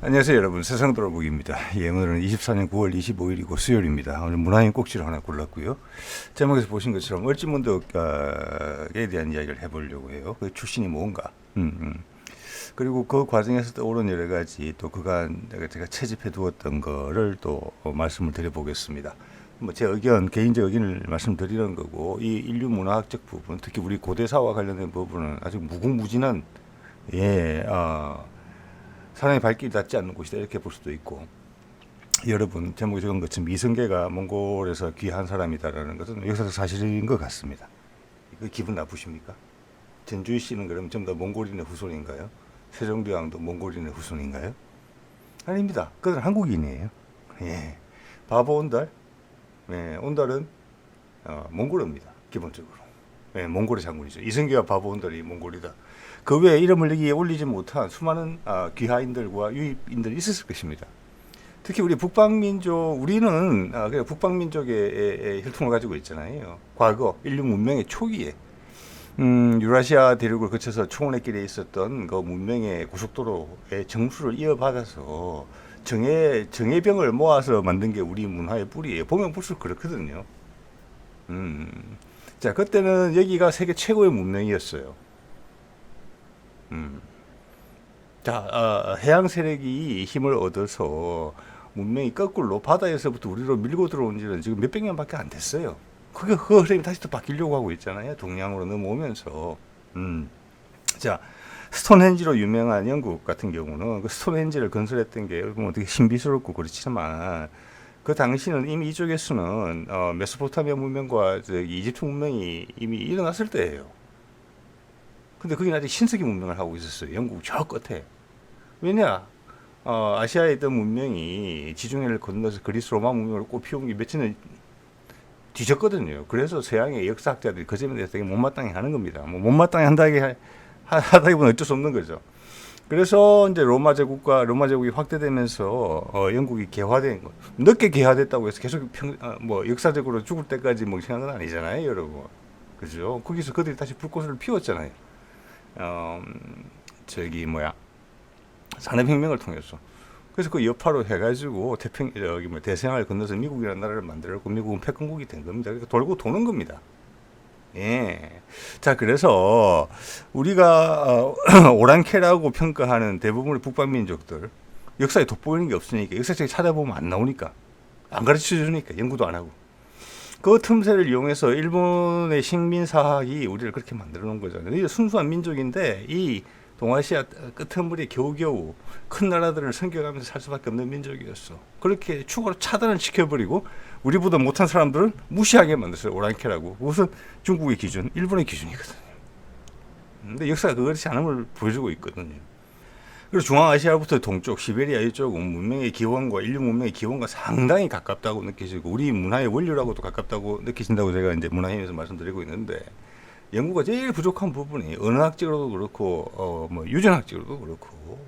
안녕하세요 여러분, 세상돌아보기입니다. 예, 오늘은 24년 9월 25일이고 수요일입니다. 오늘 문화인 꼭지를 하나 골랐고요. 제목에서 보신 것처럼 얼찌문덕에 대한 이야기를 해보려고 해요. 그 출신이 뭔가, 그리고 그 과정에서 떠오른 여러 가지, 또 그간 제가 채집해 두었던 거를 또 말씀을 드려보겠습니다. 뭐 제 의견, 개인적 의견을 말씀드리는 거고, 이 인류 문화학적 부분, 특히 우리 고대사와 관련된 부분은 아주 무궁무진한, 예, 사람의 발길이 닿지 않는 곳이다, 이렇게 볼 수도 있고, 여러분 제목에 적은 것처럼 이성계가 몽골에서 귀한 사람이다라는 것은 역사적 사실인 것 같습니다. 이거 기분 나쁘십니까? 전주희 씨는 그럼 전부 다 몽골인의 후손인가요? 세종대왕도 몽골인의 후손인가요? 아닙니다. 그들은 한국인이에요. 예. 바보 온달? 예, 온달은 몽골입니다. 기본적으로. 예, 몽골의 장군이죠. 이성계와 바보 온달이 몽골이다. 그 외에 이름을 여기에 올리지 못한 수많은 귀하인들과 유입인들이 있었을 것입니다. 특히 우리 북방민족, 우리는 북방민족의 혈통을 가지고 있잖아요. 과거 인류 문명의 초기에 유라시아 대륙을 거쳐서 초원의 길에 있었던 그 문명의 고속도로의 정수를 이어받아서 정예병을 모아서 만든 게 우리 문화의 뿌리예요. 보면 볼수록 그렇거든요. 자, 그때는 여기가 세계 최고의 문명이었어요. 자, 해양 세력이 힘을 얻어서 문명이 거꾸로 바다에서부터 우리로 밀고 들어온 지는 지금 몇백 년밖에 안 됐어요. 그 흐름이 다시 또 바뀌려고 하고 있잖아요. 동양으로 넘어오면서. 자, 스톤헨지로 유명한 영국 같은 경우는 그 스톤헨지를 건설했던 게 뭐 되게 신비스럽고 그렇지만, 그 당시는 이미 이쪽에서는 메소포타미아 문명과 이집트 문명이 이미 일어났을 때예요. 근데 거기는 아직 신석기 문명을 하고 있었어요. 영국 저 끝에. 왜냐? 아시아에 있던 문명이 지중해를 건너서 그리스 로마 문명을 꽃피운 게 며칠은 뒤졌거든요. 그래서 서양의 역사학자들이 그 점에 대해서 되게 못마땅해 하는 겁니다. 뭐 못마땅해 하다기보면 어쩔 수 없는 거죠. 그래서 이제 로마 제국이 확대되면서 영국이 개화된 거, 늦게 개화됐다고 해서 계속 뭐 역사적으로 죽을 때까지 멍청한 건 아니잖아요, 여러분. 그죠? 거기서 그들이 다시 불꽃을 피웠잖아요. 산업혁명을 통해서. 그래서 그 여파로 해가지고 대서양을 건너서 미국이라는 나라를 만들었고, 미국은 패권국이 된 겁니다. 그러니까 돌고 도는 겁니다. 예. 자, 그래서 우리가 오랑캐라고 평가하는 대부분의 북방민족들, 역사에 돋보이는 게 없으니까, 역사책에 찾아보면 안 나오니까, 안 가르쳐 주니까, 연구도 안 하고, 그 틈새를 이용해서 일본의 식민사학이 우리를 그렇게 만들어 놓은 거잖아요. 이게 순수한 민족인데, 이 동아시아 끄트머리 겨우겨우 큰 나라들을 섬겨가면서 살 수밖에 없는 민족이었어. 그렇게 추가로 차단을 시켜버리고 우리보다 못한 사람들은 무시하게 만들었어요. 오랑캐라고. 그것은 중국의 기준, 일본의 기준이거든요. 근데 역사가 그렇지 않음을 보여주고 있거든요. 그리고 중앙아시아부터 동쪽, 시베리아 이쪽은 문명의 기원과 인류 문명의 기원과 상당히 가깝다고 느껴지고, 우리 문화의 원료라고도 가깝다고 느껴진다고 제가 이제 문화인에서 말씀드리고 있는데, 연구가 제일 부족한 부분이 언어학적으로도 그렇고 뭐 유전학적으로도 그렇고,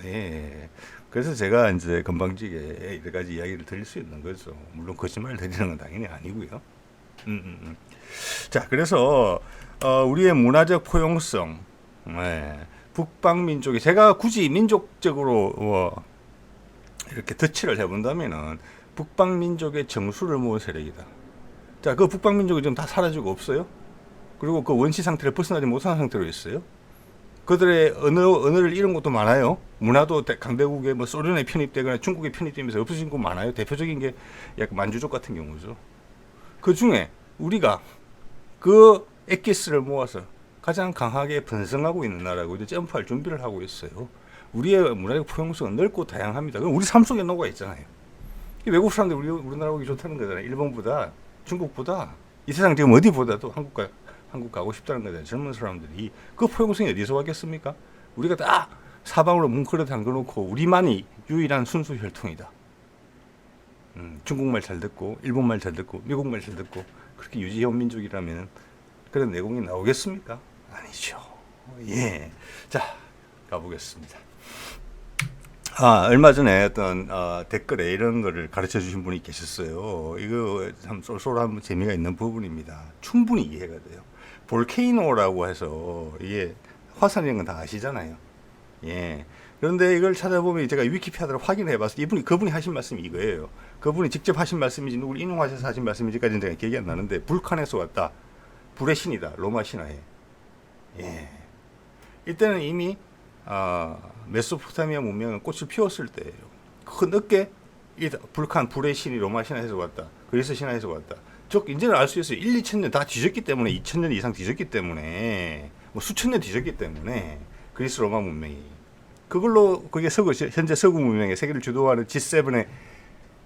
예. 그래서 제가 이제 건방지게 여러 가지 이야기를 드릴 수 있는 거죠. 물론 거짓말을 드리는 건 당연히 아니고요. 자, 그래서 우리의 문화적 포용성, 예. 북방민족이, 제가 굳이 민족적으로 이렇게 덧칠을 해본다면은 북방민족의 정수를 모은 세력이다. 자, 그 북방민족이 지금 다 사라지고 없어요. 그리고 그 원시 상태를 벗어나지 못한 상태로 있어요. 그들의 언어를 잃은 것도 많아요. 문화도 강대국의 뭐 소련에 편입되거나 중국에 편입되면서 없어진 곳 많아요. 대표적인 게 약간 만주족 같은 경우죠. 그 중에 우리가 그 엑기스를 모아서 가장 강하게 번성하고 있는 나라고 이제 점프할 준비를 하고 있어요. 우리의 문화적 포용성은 넓고 다양합니다. 그럼 우리 삶 속에 녹아 있잖아요. 외국 사람들이 우리나라 오기 좋다는 거잖아요. 일본보다, 중국보다, 이 세상 지금 어디보다도 한국 가고 싶다는 거잖아요. 젊은 사람들이. 그 포용성이 어디서 왔겠습니까? 우리가 다 사방으로 뭉클어 담궈놓고 우리만이 유일한 순수 혈통이다. 중국말 잘 듣고, 일본말 잘 듣고, 미국말 잘 듣고, 그렇게 유지해온 민족이라면 그런 내공이 나오겠습니까? 아니죠. 예. 자, 가보겠습니다. 얼마 전에 어떤 댓글에 이런 거를 가르쳐 주신 분이 계셨어요. 이거 참 쏠쏠한 재미가 있는 부분입니다. 충분히 이해가 돼요. 볼케이노라고 해서, 이게 화산이라는 건 다 아시잖아요. 예. 그런데 이걸 찾아보면 제가 위키피디아를 확인해봐서 그분이 하신 말씀이 이거예요. 그분이 직접 하신 말씀인지 누구를 인용하셔서 하신 말씀인지까지는 제가 기억이 안 나는데 불칸에서 왔다. 불의 신이다. 로마 신화에. 예. 이때는 이미 메소포타미아 문명은 꽃을 피웠을 때예요. 그 늦게 이 불칸 불의 신이 로마 신화에서 왔다. 그리스 신화에서 왔다. 즉 이제는 알 수 있어요. 1, 2천 년 다 뒤졌기 때문에 2천 년 이상 뒤졌기 때문에 뭐 수천 년 뒤졌기 때문에 그리스 로마 문명이 그걸로 그게 현재 서구 문명의 세계를 주도하는 G7의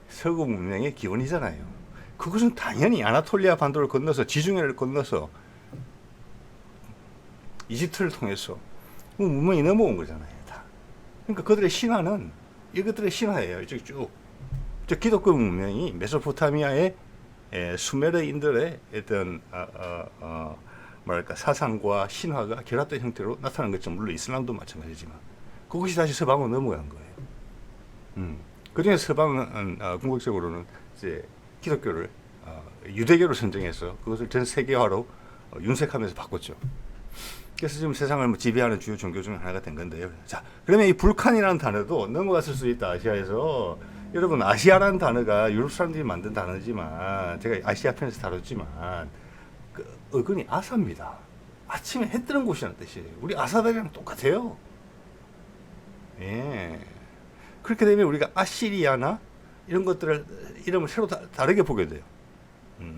서구 문명의 기원이잖아요. 그것은 당연히 아나톨리아 반도를 건너서 지중해를 건너서 이집트를 통해서 문명이 넘어온 거잖아요. 다. 그러니까 그들의 신화는 이것들의 신화예요. 쭉. 저 기독교 문명이 메소포타미아의 수메르인들의 어떤 뭐랄까 사상과 신화가 결합된 형태로 나타난 것처럼 물론 이슬람도 마찬가지지만 그것이 다시 서방으로 넘어간 거예요. 그중에 서방은 궁극적으로는 이제 기독교를 유대교로 선정해서 그것을 전 세계화로 윤색하면서 바꿨죠. 그래서 지금 세상을 지배하는 주요 종교 중 하나가 된 건데요. 자, 그러면 이 불칸이라는 단어도 넘어갔을 수 있다. 아시아에서. 여러분, 아시아라는 단어가 유럽 사람들이 만든 단어지만 제가 아시아 편에서 다뤘지만 그 어근이 아사입니다. 아침에 해 뜨는 곳이라는 뜻이에요. 우리 아사들이랑 똑같아요. 예. 그렇게 되면 우리가 아시리아나 이런 것들을 이름을 새로 다르게 보게 돼요.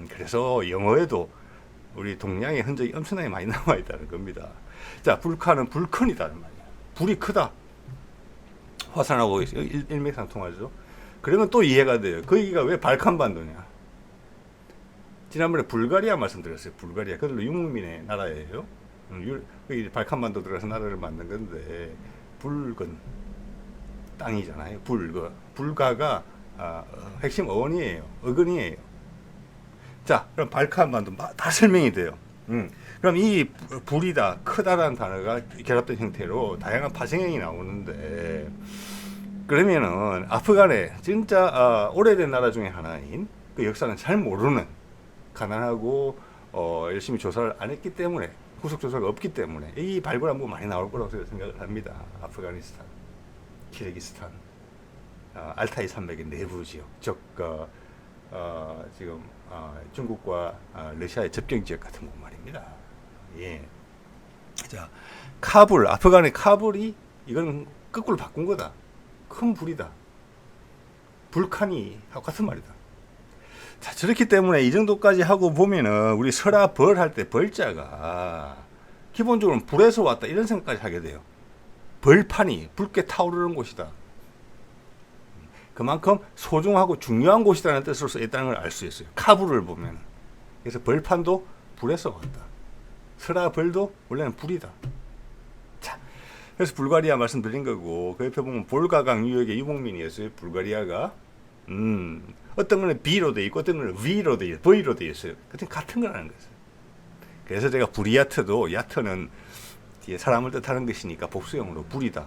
그래서 영어에도 우리 동양의 흔적이 엄청나게 많이 남아 있다는 겁니다. 자, 불칸은 불큰이다는 말이에요. 불이 크다. 화산하고 일맥상통하죠. 그러면 또 이해가 돼요. 거기가 왜 발칸반도냐? 지난번에 불가리아 말씀드렸어요. 불가리아. 그들도 유목민의 나라예요. 발칸반도 들어가서 나라를 만든 건데 붉은 땅이잖아요. 불가가 핵심 어원이에요. 어근이에요. 자, 그럼 발칸반도 다 설명이 돼요. 그럼 이 불이다, 크다라는 단어가 결합된 형태로 다양한 파생형이 나오는데 그러면은 아프간에 진짜 오래된 나라 중에 하나인 그 역사는 잘 모르는 가난하고 열심히 조사를 안 했기 때문에 후속 조사가 없기 때문에 이 발굴한 부분 많이 나올 거라고 생각을 합니다. 아프가니스탄, 키르기스탄, 알타이 산맥의 내부 지역, 즉 지금 중국과 러시아의 접경 지역 같은 곳 말입니다. 예. 자, 카불, 아프간의 카불이 이건 거꾸로 바꾼 거다. 큰 불이다. 불칸이 하고 같은 말이다. 자, 저렇기 때문에 이 정도까지 하고 보면은 우리 설화 벌 할 때 벌자가 기본적으로 불에서 왔다 이런 생각까지 하게 돼요. 벌판이 붉게 타오르는 곳이다. 그만큼 소중하고 중요한 곳이라는 뜻으로 쓰였다는 걸 알 수 있어요. 카불을 보면. 그래서 벌판도 불에서 왔다. 설화 벌도 원래는 불이다. 자, 그래서 불가리아 말씀드린 거고 그 옆에 보면 볼가강 유역의 유목민이었어요. 불가리아가. 어떤 거는 B로 돼 있고 어떤 거는 V로 돼 있어요. V로 돼 있어요. 같은 거라는 거죠. 그래서 제가 불이야트도 야트는 뒤에 사람을 뜻하는 것이니까 복수형으로 불이다.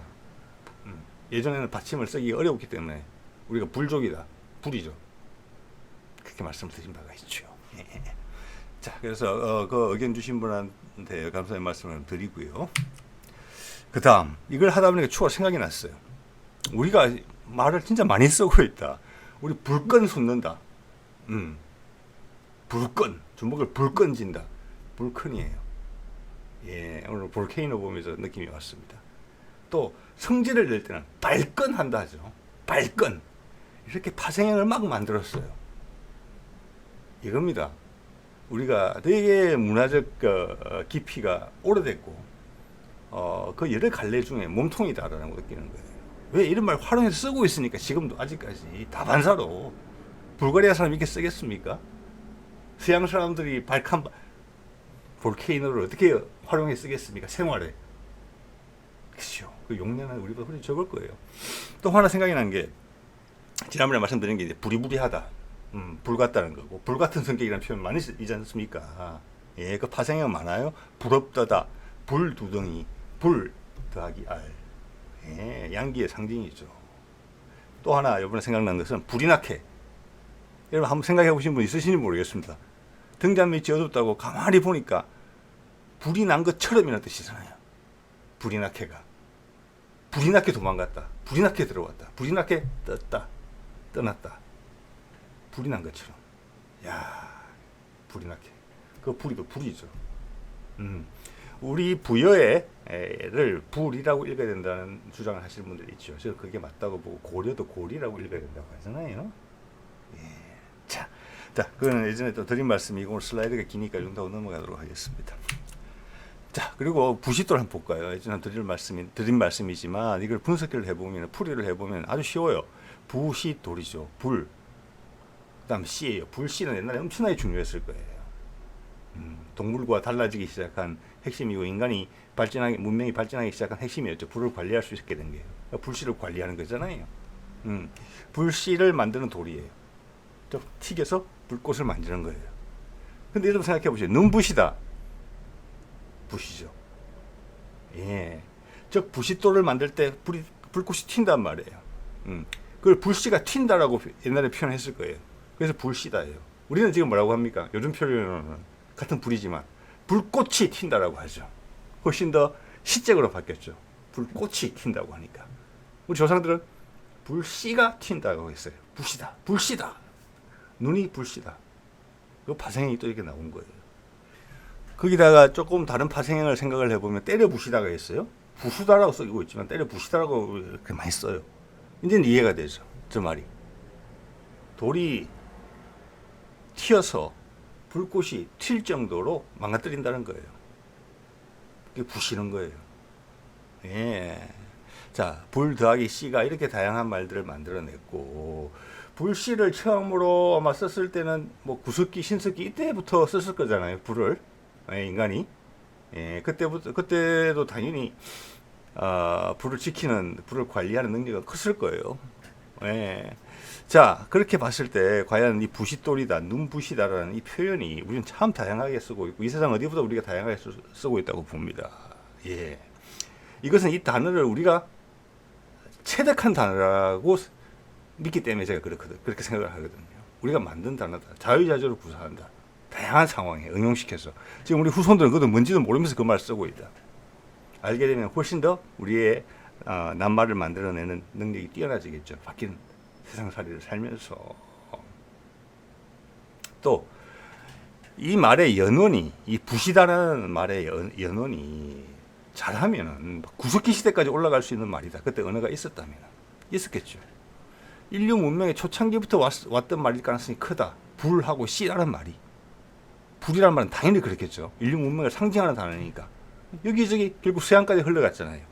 예전에는 받침을 쓰기 어려웠기 때문에 우리가 불족이다. 불이죠. 그렇게 말씀드린 바가 있죠. 자, 그래서 그 의견 주신 분한테 감사의 말씀을 드리고요. 그 다음 이걸 하다 보니까 추가 생각이 났어요. 우리가 말을 진짜 많이 쓰고 있다. 우리 불끈 솟는다. 불끈. 주먹을 불끈 진다. 불큰이에요. 예, 오늘 볼케이노 보면서 느낌이 왔습니다. 또 성질을 낼 때는 발끈한다 하죠. 발끈. 이렇게 파생형을 막 만들었어요. 이겁니다. 우리가 되게 문화적 깊이가 오래됐고 그 여러 갈래 중에 몸통이다라는 걸 느끼는 거예요. 왜 이런 말 활용해서 쓰고 있으니까 지금도 아직까지 다반사로 불가리아 사람 이렇게 쓰겠습니까? 서양 사람들이 볼케이노를 어떻게 활용해 쓰겠습니까? 생활에. 그렇죠. 그 용량은 우리보다 훨씬 적을 거예요. 또 하나 생각이 난 게 지난번에 말씀드린 게 이제 부리부리하다. 불 같다는 거고 불 같은 성격이라는 표현 많이 쓰지 않습니까? 예, 그 파생형 많아요. 부럽다다. 불두덩이. 불 더하기 알. 예, 양기의 상징이죠. 또 하나 이번에 생각난 것은 불이 나게. 여러분 한번 생각해 보신 분 있으신지 모르겠습니다. 등잔 밑이 어둡다고 가만히 보니까 불이 난 것처럼이라는 뜻이잖아요. 불이 나게가. 불이 나게 도망갔다. 불이 나게 들어왔다. 불이 나게 떴다. 떠났다. 불이 난 것처럼. 야, 불이 나게. 그 불이 그 불이죠. 우리 부여를 불이라고 읽어야 된다는 주장을 하시는 분들이 있죠. 저는 그게 맞다고 보고 고려도 고리라고 읽어야 된다고 하잖아요. 예. 자, 그거는 예전에 또 드린 말씀이고 오늘 슬라이드가 기니까 좀 더 넘어가도록 하겠습니다. 자, 그리고 부싯돌 한번 볼까요? 예전에 드린 말씀이지만 이걸 분석을 해보면, 풀이를 해보면 아주 쉬워요. 부싯돌이죠. 불. 그 다음 씨예요. 불씨는 옛날에 엄청나게 중요했을 거예요. 동물과 달라지기 시작한 핵심이고 인간이 문명이 발전하기 시작한 핵심이었죠. 불을 관리할 수 있게 된 게요. 불씨를 관리하는 거잖아요. 불씨를 만드는 돌이에요. 좀 튀겨서 불꽃을 만드는 거예요. 근데 여러분 생각해 보세요. 눈부시다. 부시죠. 예. 즉 부싯돌을 만들 때 불꽃이 튄단 말이에요. 그걸 불씨가 튄다라고 옛날에 표현했을 거예요. 그래서 불씨다예요. 우리는 지금 뭐라고 합니까? 요즘 표현으로는 같은 불이지만 불꽃이 튄다라고 하죠. 훨씬 더 시적으로 바뀌었죠. 불꽃이 튄다고 하니까. 우리 조상들은 불씨가 튄다고 했어요. 불씨다. 불씨다. 눈이 불씨다. 그 파생이 또 이렇게 나온 거예요. 거기다가 조금 다른 파생을 생각을 해보면 때려 부시다가 있어요. 부수다라고 쓰고 있지만 때려 부시다라고 이렇게 많이 써요. 이제는 이해가 되죠. 저 말이. 돌이 튀어서 불꽃이 튈 정도로 망가뜨린다는 거예요. 그게 부시는 거예요. 예. 자, 불 더하기 씨가 이렇게 다양한 말들을 만들어냈고, 불씨를 처음으로 아마 썼을 때는 뭐 구석기, 신석기 이때부터 썼을 거잖아요. 불을. 예, 인간이. 예, 그때도 당연히, 불을 관리하는 능력은 컸을 거예요. 예. 자, 그렇게 봤을 때 과연 이 부싯돌이다, 눈부시다라는 이 표현이 우리는 참 다양하게 쓰고 있고 이 세상 어디보다 우리가 다양하게 쓰고 있다고 봅니다. 예. 이것은 이 단어를 우리가 체득한 단어라고 믿기 때문에 제가 그렇게 생각을 하거든요. 우리가 만든 단어다. 자유자재로 구사한다. 다양한 상황에 응용시켜서. 지금 우리 후손들은 그것도 뭔지도 모르면서 그 말을 쓰고 있다. 알게 되면 훨씬 더 우리의 낱말을 만들어내는 능력이 뛰어나지겠죠. 바뀐 세상살이를 살면서. 또 이 말의 연원이, 이 부시다라는 말의 연원이 잘하면은 구석기 시대까지 올라갈 수 있는 말이다. 그때 언어가 있었다면 있었겠죠. 인류 문명의 초창기부터 왔던 말일 가능성이 크다. 불하고 씨라는 말이. 불이라는 말은 당연히 그렇겠죠. 인류 문명을 상징하는 단어니까. 여기저기 결국 서양까지 흘러갔잖아요.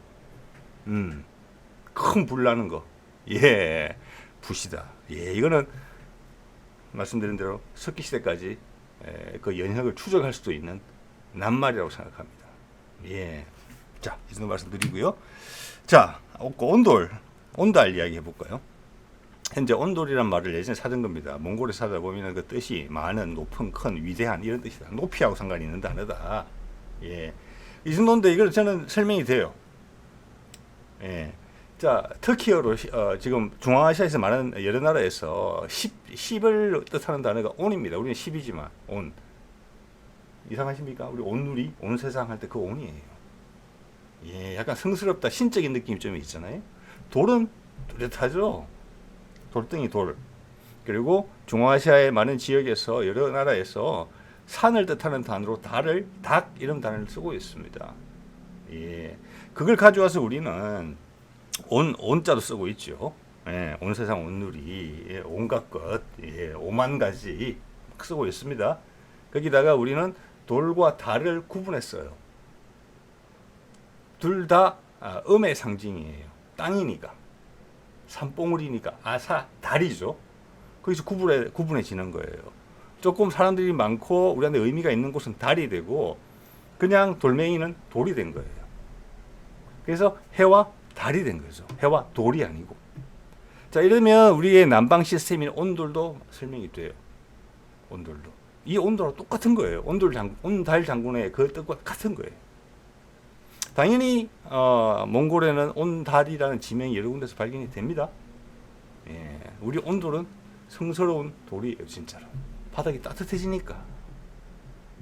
큰 불 나는 거. 예. 부시다. 예. 이거는 말씀드린 대로 석기 시대까지 그 연혁을 추적할 수도 있는 낱말이라고 생각합니다. 예. 자, 이 정도 말씀드리고요. 자, 온달 이야기 해볼까요? 현재 온돌이란 말을 예전에 찾은 겁니다. 몽골에 찾아보면 그 뜻이 많은, 높은, 큰, 위대한 이런 뜻이다. 높이하고 상관이 있는 단어다. 예. 이 정도인데 이걸 저는 설명이 돼요. 예. 자, 터키어로 지금 중앙아시아에서 많은 여러 나라에서 10을 뜻하는 단어가 온입니다. 우리는 10이지만 온. 이상하십니까? 우리 온누리, 온 세상 할 때 그 온이에요. 예, 약간 성스럽다, 신적인 느낌이 좀 있잖아요. 돌은 뚜렷하죠. 돌덩이 돌. 그리고 중앙아시아의 많은 지역에서 여러 나라에서 산을 뜻하는 단어로 닭 이런 단어를 쓰고 있습니다. 예, 그걸 가져와서 우리는 온자도 쓰고 있죠. 예, 온 세상 온누리, 예, 온갖 것, 예, 오만 가지 쓰고 있습니다. 거기다가 우리는 돌과 달을 구분했어요. 둘 다 음의 상징이에요. 땅이니까. 산봉우리니까 달이죠. 거기서 구분해지는 거예요. 조금 사람들이 많고 우리한테 의미가 있는 곳은 달이 되고 그냥 돌멩이는 돌이 된 거예요. 그래서 해와 달이 된 거죠. 해와 돌이 아니고. 자, 이러면 우리의 난방 시스템인 온돌도 설명이 돼요. 온돌도. 이 온돌하고 똑같은 거예요. 온달 장군의 그 뜻과 같은 거예요. 당연히 몽골에는 온달이라는 지명이 여러 군데서 발견이 됩니다. 예, 우리 온돌은 성스러운 돌이에요, 진짜로. 바닥이 따뜻해지니까.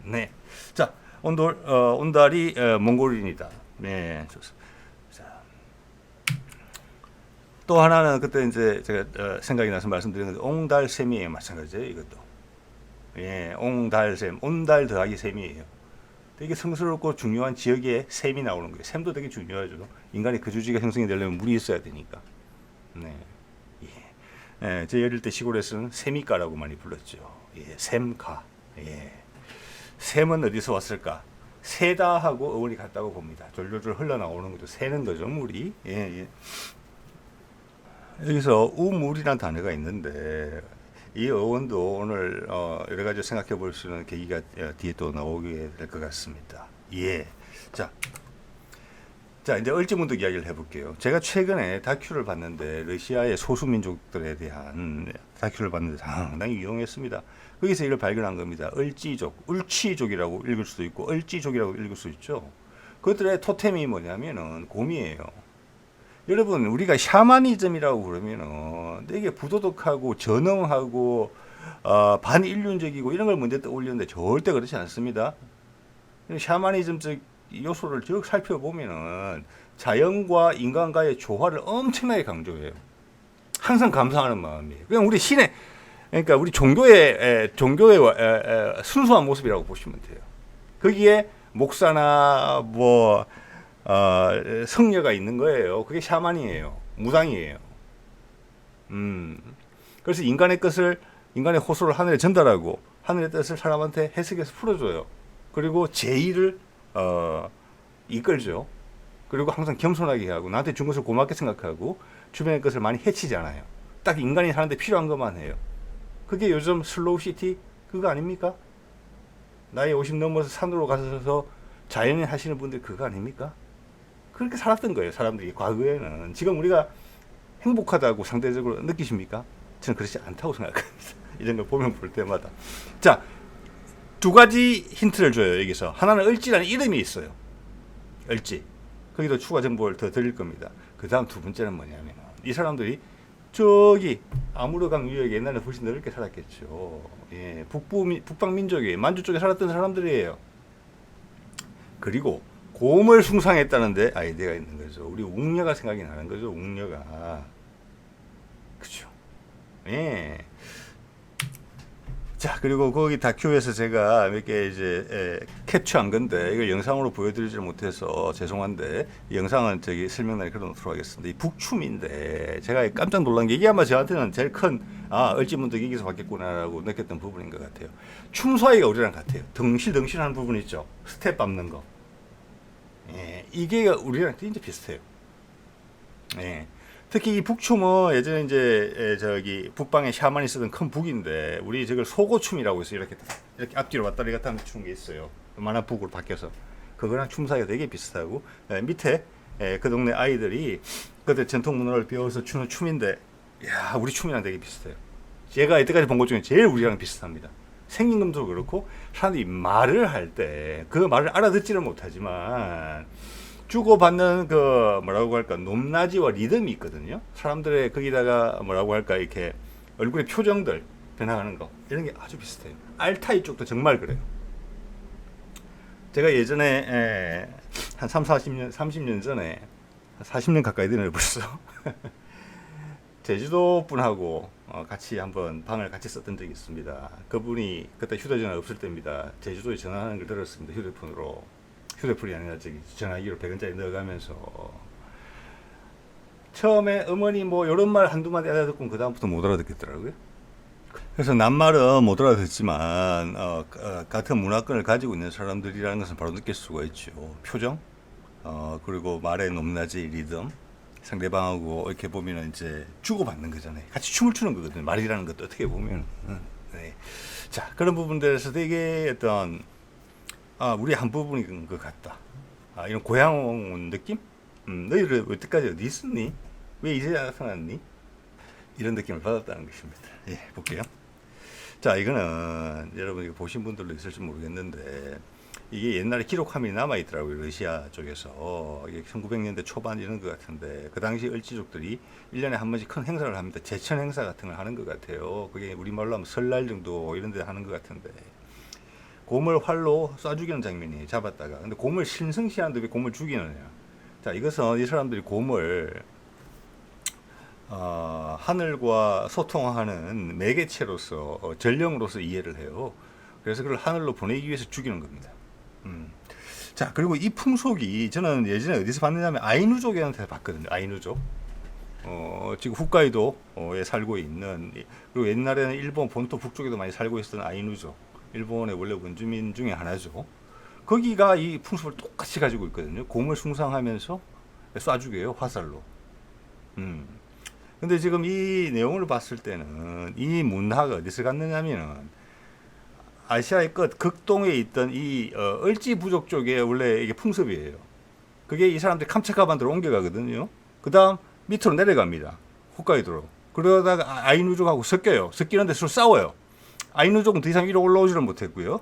네, 자, 온달이 몽골인이다. 네, 좋습니다. 자, 또 하나는 그때 이제 제가 생각이 나서 말씀드린 건데 옹달샘이에요. 마찬가지예요. 이것도. 예, 옹달샘, 온달 더하기 샘이에요. 되게 성스럽고 중요한 지역에 샘이 나오는 거예요. 샘도 되게 중요하죠. 인간의 거주지가 형성이 되려면 물이 있어야 되니까. 네. 예. 예, 제 어릴 때 시골에서는 샘이가라고 많이 불렀죠. 예, 샘가. 예. 샘은 어디서 왔을까? 새다 하고 어원이 같다고 봅니다. 졸졸졸 흘러나오는 거죠. 새는 거죠, 물이. 예, 예. 여기서 우물이라는 단어가 있는데 이 어원도 오늘 여러 가지 생각해 볼 수 있는 계기가 뒤에 또 나오게 될 것 같습니다. 예. 자, 이제 을지문덕 이야기를 해볼게요. 제가 최근에 다큐를 봤는데 러시아의 소수민족들에 대한 다큐를 봤는데 상당히 유용했습니다. 거기서 이걸 발견한 겁니다. 을지족, 울치족이라고 읽을 수도 있고 을지족이라고 읽을 수 있죠. 그들의 토템이 뭐냐면은 곰이에요. 여러분, 우리가 샤머니즘이라고 그러면은 되게 부도덕하고 전능하고 반인륜적이고 이런 걸 먼저 떠올리는데 절대 그렇지 않습니다. 샤머니즘적 요소를 쭉 살펴보면은 자연과 인간과의 조화를 엄청나게 강조해요. 항상 감사하는 마음이에요. 그냥 우리 신의, 그러니까 우리 종교의 순수한 모습이라고 보시면 돼요. 거기에 목사나 뭐 성녀가 있는 거예요. 그게 샤만이에요. 무당이에요. 그래서 인간의 호소를 하늘에 전달하고 하늘의 뜻을 사람한테 해석해서 풀어줘요. 그리고 제의를 이끌죠. 그리고 항상 겸손하게 하고 나한테 준 것을 고맙게 생각하고 주변의 것을 많이 해치지 않아요. 딱 인간이 사는데 필요한 것만 해요. 그게 요즘 슬로우 시티 그거 아닙니까? 나이 50 넘어서 산으로 가서 자연인 하시는 분들 그거 아닙니까? 그렇게 살았던 거예요. 사람들이 과거에는. 지금 우리가 행복하다고 상대적으로 느끼십니까? 저는 그렇지 않다고 생각합니다. 이런 걸 보면 볼 때마다. 자, 두 가지 힌트를 줘요. 여기서 하나는 을지라는 이름이 있어요. 을지. 거기도 추가 정보를 더 드릴 겁니다. 그 다음 두 번째는 뭐냐면 이 사람들이 저기 아무르강 유역에 옛날에 훨씬 넓게 살았겠죠. 예, 북방 민족이에요. 만주 쪽에 살았던 사람들이에요. 그리고 곰을 숭상했다는데 아이디어가 있는 거죠. 우리 웅녀가 생각이 나는 거죠. 웅녀가. 그죠. 예. 자, 그리고 거기 다큐에서 제가 몇 개 이제 캡처한 건데 이걸 영상으로 보여드리지 못해서 죄송한데 이 영상은 저기 설명란에 걸어놓도록 하겠습니다. 이 북춤인데 제가 깜짝 놀란 게 이게 아마 저한테는 제일 큰 을지문덕 여기서 봤겠구나라고 느꼈던 부분인 것 같아요. 춤사위가 우리랑 같아요. 덩실덩실한 부분 있죠. 스텝 밟는 거. 예, 이게 우리랑 진짜 비슷해요. 예. 특히 이 북춤은 예전에 이제 저기 북방에 샤만이 쓰던 큰 북인데 우리 저걸 소고춤이라고 해서 이렇게 앞뒤로 왔다 갔다 하면서 추는 게 있어요. 만화 북으로 바뀌어서 그거랑 춤사위가 되게 비슷하고 밑에 그 동네 아이들이 그때 전통 문화를 배워서 추는 춤인데 야 우리 춤이랑 되게 비슷해요. 제가 이때까지 본 것 중에 제일 우리랑 비슷합니다. 생긴 것도 그렇고 사람들이 말을 할 때 그 말을 알아듣지는 못하지만 주고받는 그 뭐라고 할까 높낮이와 리듬이 있거든요. 사람들의 거기다가 뭐라고 할까 이렇게 얼굴의 표정들 변화하는 거 이런 게 아주 비슷해요. 알타이 쪽도 정말 그래요. 제가 예전에 한 30년 전에 40년 가까이 되네요 벌써. 제주도 분하고 같이 한번 방을 같이 썼던 적이 있습니다. 그분이 그때 휴대전화 없을 때입니다. 제주도에 전화하는 걸 들었습니다. 휴대폰이 아니라 저기 전화기로 100원짜리 넣어가면서 처음에 어머니 뭐 이런 말 한두 마디 알아듣고 그 다음부터 못 알아듣겠더라고요. 그래서 낱말은 못 알아듣지만 같은 문화권을 가지고 있는 사람들이라는 것은 바로 느낄 수가 있죠. 표정, 그리고 말의 높낮이, 리듬, 상대방하고 이렇게 보면 이제 주고받는 거잖아요. 같이 춤을 추는 거거든요. 말이라는 것도 어떻게 보면. 네. 자, 그런 부분들에서 되게 어떤 우리 한 부분인 것 같다. 이런 고향 온 느낌? 너희들 여태까지 어디 있었니? 왜 이제 나타났니? 이런 느낌을 받았다는 것입니다. 예, 볼게요. 자, 이거는 여러분 이거 보신 분들도 있을지 모르겠는데 이게 옛날에 기록함이 남아있더라고요. 러시아 쪽에서. 이게 1900년대 초반 이런 것 같은데 그 당시 을지족들이 1년에 한 번씩 큰 행사를 합니다. 제천 행사 같은 걸 하는 것 같아요. 그게 우리말로 하면 설날 정도 이런 데 하는 것 같은데 곰을 활로 쏴 죽이는 장면이 잡았다가 근데 곰을 신성시하는데 왜 곰을 죽이느냐. 자, 이것은 이 사람들이 곰을 하늘과 소통하는 매개체로서 전령으로서 이해를 해요. 그래서 그걸 하늘로 보내기 위해서 죽이는 겁니다. 자, 그리고 이 풍속이 저는 예전에 어디서 봤느냐면 아이누족한테 봤거든요. 아이누족. 지금 홋카이도에 살고 있는, 그리고 옛날에는 일본 본토 북쪽에도 많이 살고 있었던 아이누족. 일본의 원래 원주민 중에 하나죠. 거기가 이 풍속을 똑같이 가지고 있거든요. 곰을 숭상하면서 쏴 죽여요, 화살로. 근데 지금 이 내용을 봤을 때는 이 문화가 어디서 갔느냐면은 아시아의 끝 극동에 있던 이 을지 부족 쪽에 원래 이게 풍습이에요. 그게 이 사람들이 캄차카반도로 옮겨가거든요. 그 다음 밑으로 내려갑니다. 홋카이도로. 그러다가 아이누족하고 섞여요. 섞이는데 서로 싸워요. 아이누족은 더 이상 위로 올라오지는 못했고요.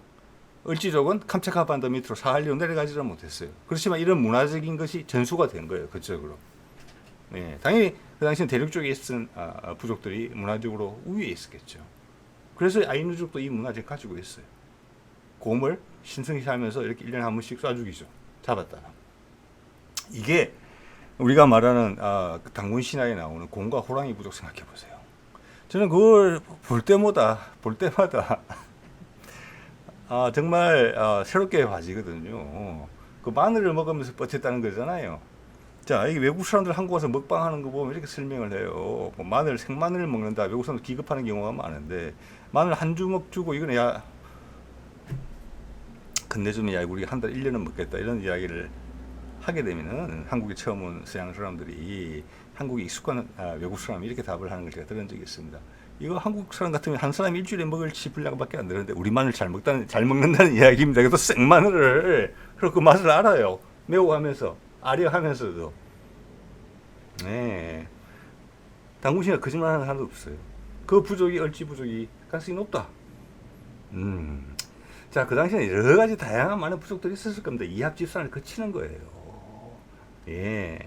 을지족은 캄차카반도 밑으로 사할리로 내려가지는 못했어요. 그렇지만 이런 문화적인 것이 전수가 된 거예요. 그쪽으로. 네, 당연히 그 당시엔 대륙 쪽에 있던 부족들이 문화적으로 우위에 있었겠죠. 그래서 아이누족도 이 문화를 가지고 있어요. 곰을 신성시하면서 이렇게 1년에 한 번씩 쏴 죽이죠. 잡았다. 이게 우리가 말하는 당군 신화에 나오는 곰과 호랑이 부족 생각해 보세요. 저는 그걸 볼 때마다 정말 새롭게 봐지거든요. 그 마늘을 먹으면서 버텼다는 거잖아요. 자, 이게 외국 사람들 한국 와서 먹방하는 거 보면 이렇게 설명을 해요. 뭐 마늘, 생마늘을 먹는다. 외국 사람들 기급하는 경우가 많은데 마늘 한 주먹 주고 이거는 야 건네주면 야 우리 한 달 1년은 먹겠다 이런 이야기를 하게 되면은 한국에 처음 온 서양 사람들이 한국에 익숙한 외국 사람이 이렇게 답을 하는 걸 제가 들은 적이 있습니다. 이거 한국 사람 같으면 한 사람이 일주일에 먹을 분량밖에 안 되는데 우리 마늘 잘 먹는다는 이야기입니다. 그래도 생마늘을 그리고 그 맛을 알아요. 매우 하면서 아려 하면서도. 네. 당군신가 거짓말하는 사람도 없어요. 그 부족이 을지 부족이 가능성이 높다. 자, 그 당시에는 여러 가지 다양한 많은 부족들이 있었을 겁니다. 이합 집산을 거치는 거예요. 예.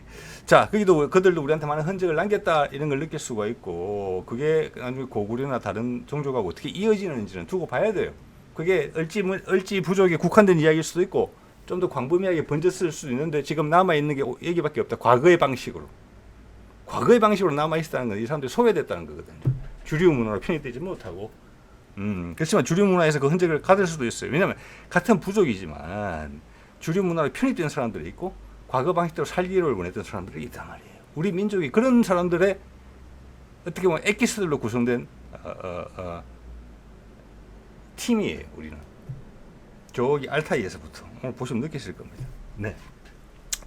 자, 그들도 우리한테 많은 흔적을 남겼다 이런 걸 느낄 수가 있고 그게 나중에 고구려나 다른 종족하고 어떻게 이어지는지는 두고 봐야 돼요. 그게 을지 부족에 국한된 이야기일 수도 있고 좀 더 광범위하게 번졌을 수도 있는데 지금 남아있는 게 얘기밖에 없다. 과거의 방식으로 남아있다는 건 이 사람들이 소외됐다는 거거든요. 주류 문화로 편입되지 못하고 그렇지만 주류 문화에서 그 흔적을 가질 수도 있어요. 왜냐하면 같은 부족이지만 주류 문화로 편입된 사람들이 있고 과거 방식대로 살기를 원했던 사람들이 있단 말이에요. 우리 민족이 그런 사람들의 어떻게 보면 엑기스들로 구성된 팀이에요. 우리는 저기 알타이에서부터 오늘 보시면 느끼실 겁니다. 네.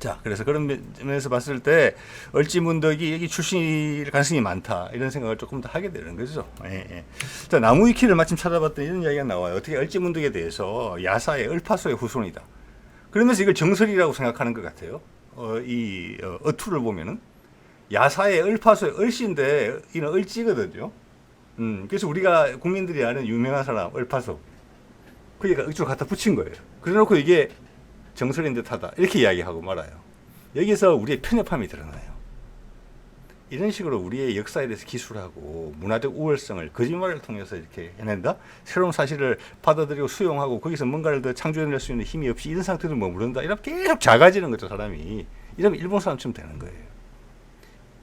자, 그래서 그런 면에서 봤을 때 을지문덕이 여기 출신일 가능성이 많다 이런 생각을 조금 더 하게 되는 거죠. 예. 자, 나무위키를 마침 찾아봤더니 이런 이야기가 나와요. 어떻게 을지문덕에 대해서 야사의 을파소의 후손이다. 그러면서 이걸 정설이라고 생각하는 것 같아요. 어투를 보면은 야사의 을파소의 을씨인데 이는 을지거든요. 그래서 우리가 국민들이 아는 유명한 사람 을파소. 그러니까 이쪽으로 갖다 붙인 거예요. 그래놓고 이게 정설인 듯하다 이렇게 이야기하고 말아요. 여기서 우리의 편협함이 드러나요. 이런 식으로 우리의 역사에 대해서 기술하고 문화적 우월성을 거짓말을 통해서 이렇게 해낸다. 새로운 사실을 받아들이고 수용하고 거기서 뭔가를 더 창조해낼 수 있는 힘이 없이 이런 상태로 머무른다. 이렇게 계속 작아지는 거죠, 사람이. 이러면 일본 사람처럼 되는 거예요.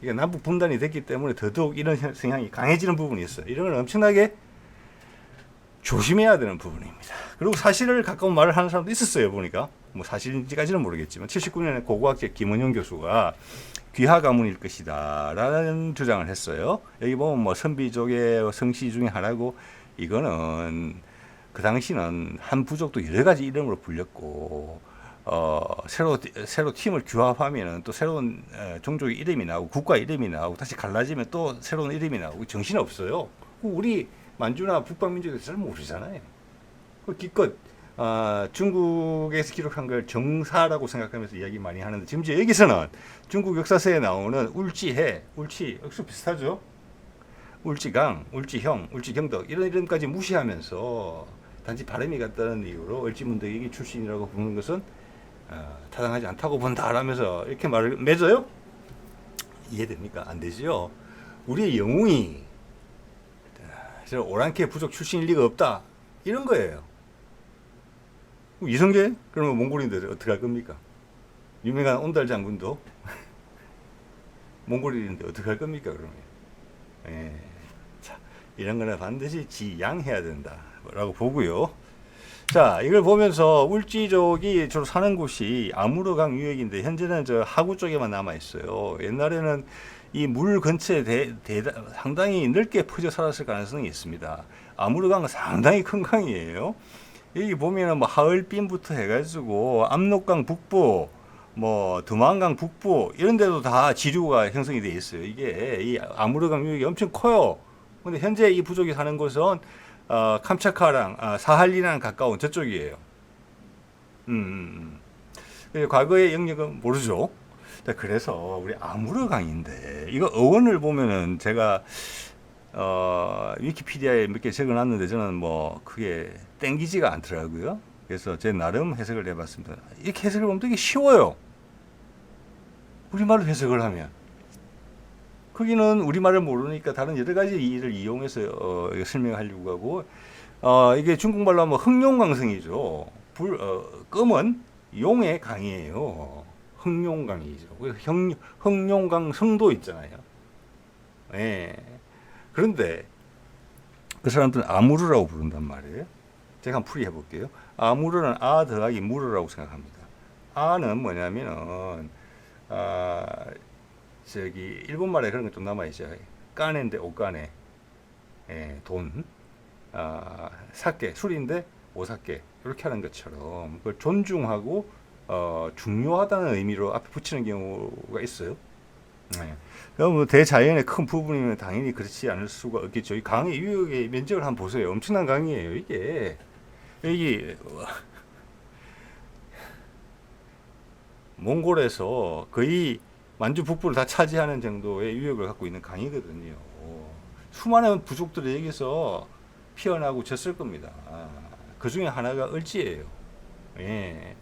이게 남북 분단이 됐기 때문에 더더욱 이런 성향이 강해지는 부분이 있어요. 이런 걸 엄청나게 조심해야 되는 부분입니다. 그리고 사실을 가까운 말을 하는 사람도 있었어요, 보니까. 뭐 사실인지까지는 모르겠지만 79년에 고고학자 김원영 교수가 귀하 가문일 것이다 라는 주장을 했어요. 여기 보면 뭐 선비족의 성씨 중에 하나고 이거는 그 당시는 한 부족도 여러 가지 이름으로 불렸고 새로 팀을 규합하면은 또 새로운 종족의 이름이 나오고 국가 이름이 나오고 다시 갈라지면 또 새로운 이름이 나오고 정신 없어요. 우리 만주나 북방민족에 잘 모르잖아요. 기껏 중국에서 기록한 걸 정사라고 생각하면서 이야기 많이 하는데 지금 이제 여기서는 중국 역사서에 나오는 울지해, 울치 역시 비슷하죠. 울지강, 울지형, 울지경덕 이런 이름까지 무시하면서 단지 발음이 같다는 이유로 을지문덕이 출신이라고 부르는 것은 타당하지 않다고 본다라면서 이렇게 말을 맺어요? 이해됩니까? 안 되지요. 우리의 영웅이 오랑캐 부족 출신일 리가 없다 이런 거예요. 이성계? 그러면 몽골인들 어떻게 할 겁니까? 유명한 온달 장군도 몽골인인데 어떻게 할 겁니까 그러면? 예. 자, 이런 거는 반드시 지양해야 된다라고 보고요. 자, 이걸 보면서 울지족이 주로 사는 곳이 아무르강 유역인데 현재는 저 하구 쪽에만 남아 있어요. 옛날에는 이 물 근처에 상당히 넓게 퍼져 살았을 가능성이 있습니다. 아무르강은 상당히 큰 강이에요. 여기 보면은 뭐 하얼빈부터 해가지고 압록강 북부, 뭐 드만강 북부 이런 데도 다 지류가 형성이 돼 있어요. 이게 이 아무르강 유역이 엄청 커요. 근데 현재 이 부족이 사는 곳은 캄차카랑 사할리랑 가까운 저쪽이에요. 과거의 영역은 모르죠. 그래서 우리 아무르강인데 이거 어원을 보면은 제가 위키피디아에 몇 개 적어놨는데 저는 뭐 크게 땡기지가 않더라고요. 그래서 제 나름 해석을 해봤습니다. 이렇게 해석을 보면 되게 쉬워요. 우리말로 해석을 하면. 거기는 우리말을 모르니까 다른 여러 가지 일을 이용해서 설명하려고 하고, 이게 중국말로 하면 흑룡강성이죠. 검은 용의 강이에요. 흑룡강이죠. 흑룡강성도 있잖아요. 예. 그런데 그 사람들은 아무르라고 부른단 말이에요. 제가 한번 풀이해 볼게요. 아무르는 아 더하기 무르라고 생각합니다. 아는 뭐냐면은 저기 일본말에 그런 게 좀 남아 있죠. 까네인데 오까네, 돈, 사케 술인데 오사케 이렇게 하는 것처럼 그걸 존중하고 중요하다는 의미로 앞에 붙이는 경우가 있어요. 네. 그럼 대자연의 큰 부분이면 당연히 그렇지 않을 수가 없겠죠. 이 강의 유역의 면적을 한번 보세요. 엄청난 강이에요. 이게 몽골에서 거의 만주 북부를 다 차지하는 정도의 유역을 갖고 있는 강이거든요. 수많은 부족들이 여기서 피어나고 졌을 겁니다. 그 중에 하나가 을지예요. 예.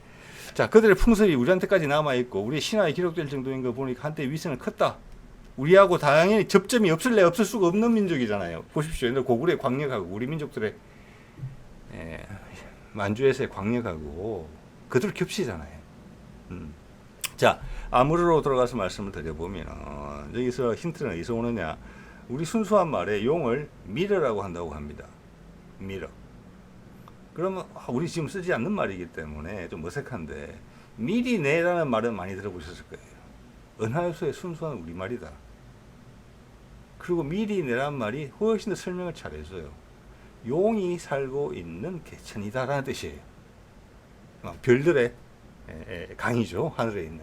자, 그들의 풍습이 우리한테까지 남아있고, 우리 신화에 기록될 정도인 거 보니까 한때 위세는 컸다. 우리하고 당연히 접점이 없을 수가 없는 민족이잖아요. 보십시오. 옛날 고구려의 광역하고, 우리 민족들의, 만주에서의 광역하고, 그들 겹치잖아요. 자, 아무르로 들어가서 말씀을 드려보면, 여기서 힌트는 어디서 오느냐. 우리 순수한 말에 용을 미러라고 한다고 합니다. 미러. 그러면 우리 지금 쓰지 않는 말이기 때문에 좀 어색한데 미리 내라는 말은 많이 들어보셨을 거예요. 은하수의 순수한 우리말이다. 그리고 미리 내라는 말이 훨씬 더 설명을 잘해줘요. 용이 살고 있는 개천이다라는 뜻이에요. 별들의 강이죠. 하늘에 있는.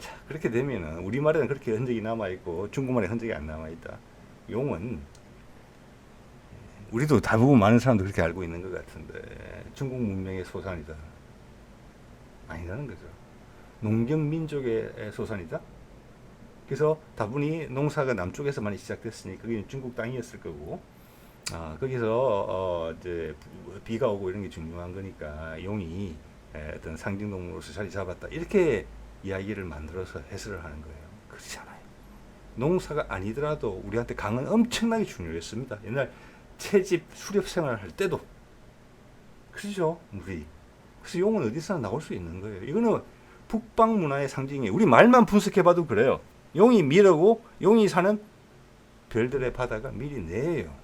자, 그렇게 되면은 우리말에는 그렇게 흔적이 남아있고 중국말에 흔적이 안 남아있다. 용은 우리도 대부분 많은 사람도 그렇게 알고 있는 것 같은데 중국 문명의 소산이다. 아니라는 거죠. 농경민족의 소산이다. 그래서 다분히 농사가 남쪽에서 많이 시작됐으니 그게 중국 땅이었을 거고, 거기서 이제 비가 오고 이런 게 중요한 거니까 용이 어떤 상징동물로서 자리 잡았다. 이렇게 이야기를 만들어서 해설을 하는 거예요. 그렇지 않아요. 농사가 아니더라도 우리한테 강은 엄청나게 중요했습니다. 옛날 채집 수렵 생활을 할 때도 그렇죠. 우리 그래서 용은 어디서나 나올 수 있는 거예요. 이거는 북방 문화의 상징이에요. 우리 말만 분석해봐도 그래요. 용이 미러고 용이 사는 별들의 바다가 미리 내예요.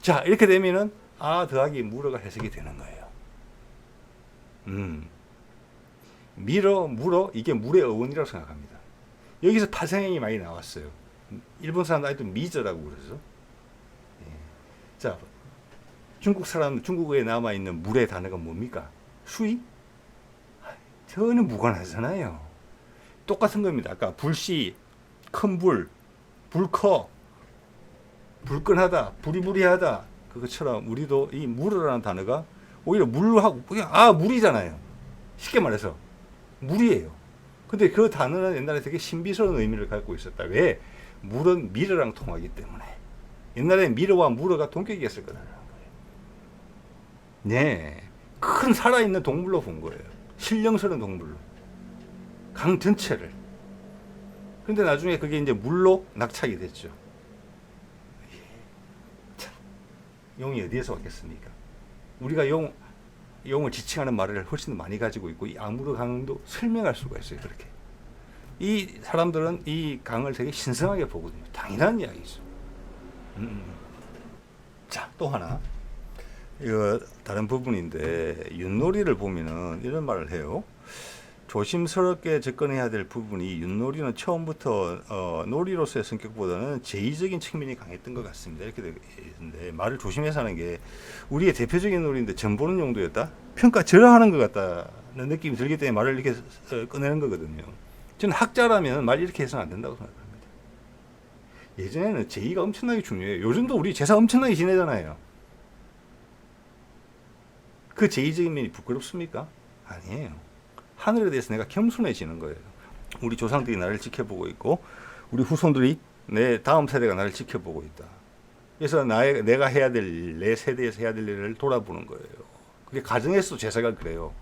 자, 이렇게 되면은 아 더하기 무러가 해석이 되는 거예요. 미러, 무러 이게 물의 어원이라고 생각합니다. 여기서 파생형이 많이 나왔어요. 일본 사람들 아직도 미저라고 그러죠. 자, 중국어에 남아있는 물의 단어가 뭡니까? 수위? 전혀 무관하잖아요. 똑같은 겁니다. 아까 불씨, 큰 불, 불커, 불끈하다, 부리부리하다. 그것처럼 우리도 이 물이라는 단어가 오히려 물하고, 그냥, 물이잖아요. 쉽게 말해서. 물이에요. 근데 그 단어는 옛날에 되게 신비스러운 의미를 갖고 있었다. 왜? 물은 미러랑 통하기 때문에. 옛날에 미러와 무러가 동격이었을 거라는 거예요. 네. 큰 살아있는 동물로 본 거예요. 신령스러운 동물로. 강 전체를. 근데 나중에 그게 이제 물로 낙착이 됐죠. 참, 용이 어디에서 왔겠습니까? 우리가 용을 지칭하는 말을 훨씬 더 많이 가지고 있고, 이 아무르 강도 설명할 수가 있어요. 그렇게. 이 사람들은 이 강을 되게 신성하게 보거든요. 당연한 이야기죠. 자, 또 하나. 이거 다른 부분인데 윷놀이를 보면은 이런 말을 해요. 조심스럽게 접근해야 될 부분이 윷놀이는 처음부터 놀이로서의 성격보다는 제의적인 측면이 강했던 것 같습니다. 이렇게 되어 있는데 말을 조심해서 하는 게 우리의 대표적인 놀이인데 전보는 용도였다? 평가절하하는 것 같다는 느낌이 들기 때문에 말을 이렇게 꺼내는 거거든요. 저는 학자라면 말 이렇게 해서는 안 된다고 생각합니다. 예전에는 제의가 엄청나게 중요해요. 요즘도 우리 제사 엄청나게 지내잖아요. 그 제의적인 면이 부끄럽습니까? 아니에요. 하늘에 대해서 내가 겸손해지는 거예요. 우리 조상들이 나를 지켜보고 있고 우리 후손들이 내 다음 세대가 나를 지켜보고 있다. 그래서 내가 해야 될, 내 세대에서 해야 될 일을 돌아보는 거예요. 그게 가정에서도 제사가 그래요.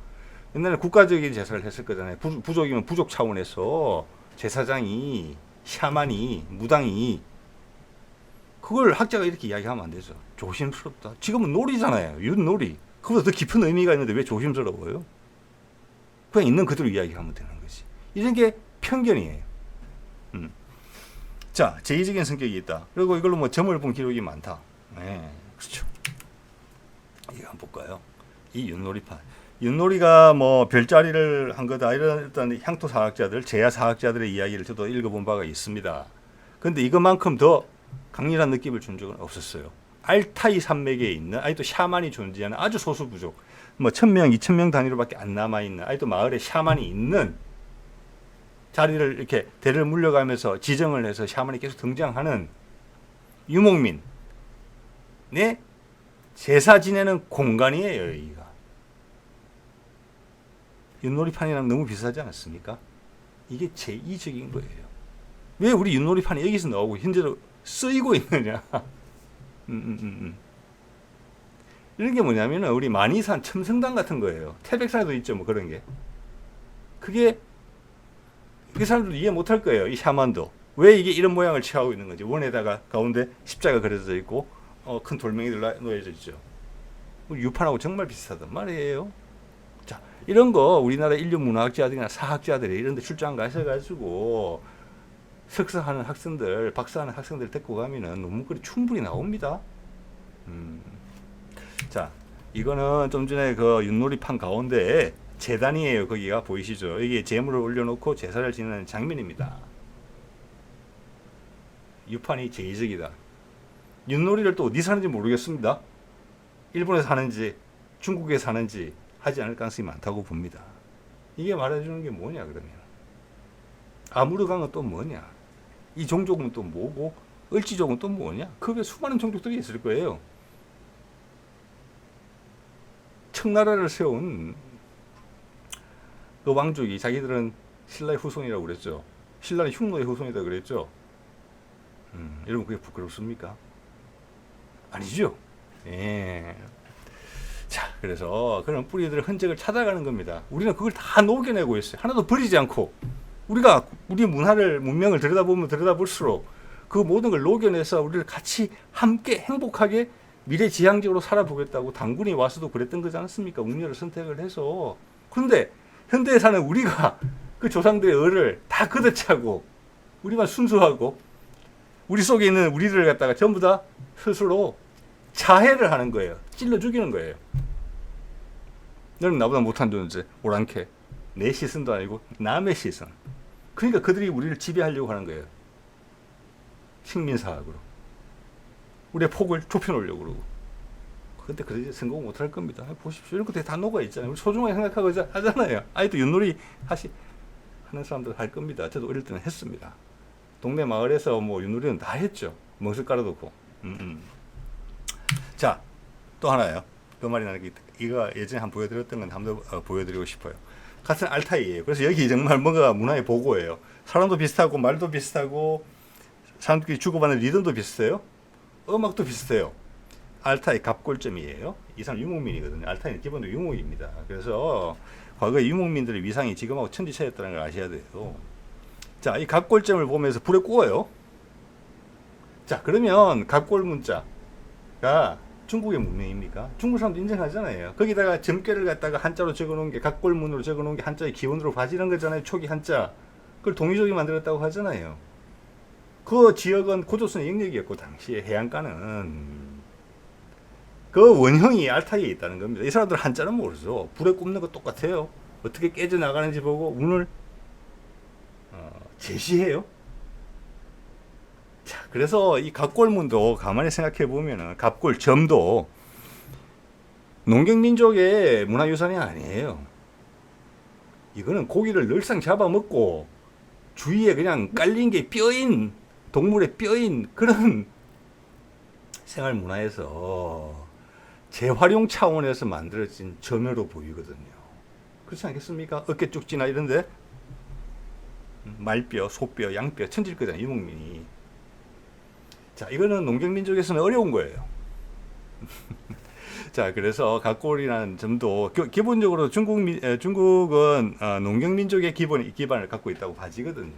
옛날에 국가적인 제사를 했을 거잖아요. 부족이면 부족 차원에서 제사장이, 샤만이, 무당이 그걸 학자가 이렇게 이야기하면 안 되죠. 조심스럽다. 지금은 놀이잖아요. 윷놀이. 그보다 더 깊은 의미가 있는데 왜 조심스러워요? 그냥 있는 그대로 이야기하면 되는 거지. 이런 게 편견이에요. 자, 제의적인 성격이 있다. 그리고 이걸로 뭐 점을 본 기록이 많다. 네, 그렇죠. 이거 한번 볼까요? 이 윷놀이판. 윷놀이가 뭐 별자리를 한 거다. 이런 어떤 향토사학자들, 제야사학자들의 이야기를 저도 읽어본 바가 있습니다. 근데 이것만큼 더 강렬한 느낌을 준 적은 없었어요. 알타이 산맥에 있는 아직도 샤만이 존재하는 아주 소수 부족, 뭐 1000명, 2000명 단위로밖에 안 남아있는 아직도 마을에 샤만이 있는 자리를 이렇게 대를 물려가면서 지정을 해서 샤만이 계속 등장하는 유목민의 제사 지내는 공간이에요. 여기가 윷놀이판이랑 너무 비슷하지 않습니까? 이게 제2적인 거예요. 왜 우리 윷놀이판이 여기서 나오고 현재로 쓰이고 있느냐. 이런 게 뭐냐면은 우리 만이산 첨성당 같은 거예요. 태백산에도 있죠, 뭐 그런 게. 그게 그 사람들도 이해 못할 거예요. 이 샤만도 왜 이게 이런 모양을 취하고 있는 건지. 원에다가 가운데 십자가 그려져 있고 큰 돌멩이들 놓여져 있죠. 유판하고 정말 비슷하단 말이에요. 자, 이런 거 우리나라 인류 문화학자들이나 사학자들이 이런 데 출장 가셔가지고 석사하는 학생들, 박사하는 학생들 데리고 가면은 논문글이 충분히 나옵니다. 자, 이거는 좀 전에 그 윷놀이판 가운데 제단이에요. 거기가 보이시죠? 이게 제물을 올려놓고 제사를 지내는 장면입니다. 유판이 제의적이다. 윷놀이를 또 어디 사는지 모르겠습니다. 일본에서 하는지 중국에서 하는지 하지 않을 가능성이 많다고 봅니다. 이게 말해주는 게 뭐냐 그러면. 아무르강은 또 뭐냐. 이 종족은 또 뭐고 을지족은 또 뭐냐. 그 외에 수많은 종족들이 있을 거예요. 청나라를 세운 그 왕족이 자기들은 신라의 후손이라고 그랬죠. 신라는 흉노의 후손이다 그랬죠. 여러분 그게 부끄럽습니까? 아니죠. 예. 자, 그래서 그런 뿌리들의 흔적을 찾아가는 겁니다. 우리는 그걸 다 녹여내고 있어요. 하나도 버리지 않고. 우리가 우리 문명을 들여다보면 들여다볼수록 그 모든 걸 녹여내서 우리를 같이 함께 행복하게 미래지향적으로 살아보겠다고 당군이 와서도 그랬던 거지 않습니까? 웅녀를 선택을 해서. 그런데 현대에 사는 우리가 그 조상들의 을을 다 걷어차고 우리만 순수하고 우리 속에 있는 우리들을 갖다가 전부 다 스스로 자해를 하는 거예요. 찔러 죽이는 거예요. 너는 나보다 못한 존재, 오랑캐. 내 시선도 아니고 남의 시선. 그러니까 그들이 우리를 지배하려고 하는 거예요. 식민사학으로. 우리의 폭을 좁혀놓으려고 그러고. 근데 그러지 성공 못할 겁니다. 보십시오. 이런 것들이 다 녹아있잖아요. 우리 소중하게 생각하고 하잖아요. 아직도 윷놀이 하는 사람들 할 겁니다. 저도 어릴 때는 했습니다. 동네 마을에서 뭐 윷놀이는 다 했죠. 멍석 깔아놓고. 자, 또 하나요. 그 말이 나는 이거 예전에 한번 보여드렸던 건 한번 더 보여드리고 싶어요. 같은 알타이예요. 그래서 여기 정말 뭔가 문화의 보고예요. 사람도 비슷하고 말도 비슷하고 사람들끼리 주고받는 리듬도 비슷해요. 음악도 비슷해요. 알타이 갑골점이에요. 이 사람 유목민이거든요. 알타이는 기본적으로 유목입니다. 그래서 과거 유목민들의 위상이 지금하고 천지차이였다는 걸 아셔야 돼요. 자, 이 갑골점을 보면서 불에 구워요. 자, 그러면 갑골 문자가 중국의 문명입니까? 중국 사람도 인정하잖아요. 거기다가 점괘를 갖다가 한자로 적어놓은 게 갑골문으로 적어놓은 게 한자의 기원으로 봐지는 거잖아요. 초기 한자. 그걸 동유족이 만들었다고 하잖아요. 그 지역은 고조선의 영역이었고 당시에 해안가는 그 원형이 알타이에 있다는 겁니다. 이 사람들 한자는 모르죠. 불에 굽는 거 똑같아요. 어떻게 깨져 나가는지 보고 운을 제시해요. 자, 그래서 이 갑골문도 가만히 생각해 보면은 갑골점도 농경민족의 문화유산이 아니에요. 이거는 고기를 늘상 잡아먹고 주위에 그냥 깔린 게 뼈인 동물의 뼈인 그런 생활 문화에서 재활용 차원에서 만들어진 점유로 보이거든요. 그렇지 않겠습니까? 어깨 쭉지나 이런데 말뼈, 소뼈, 양뼈 천질 거잖아요. 유목민이. 자, 이거는 농경민족에서는 어려운 거예요. 자, 그래서 갑골이라는 점도 기본적으로 중국은 농경민족의 기반을 갖고 있다고 봐지거든요.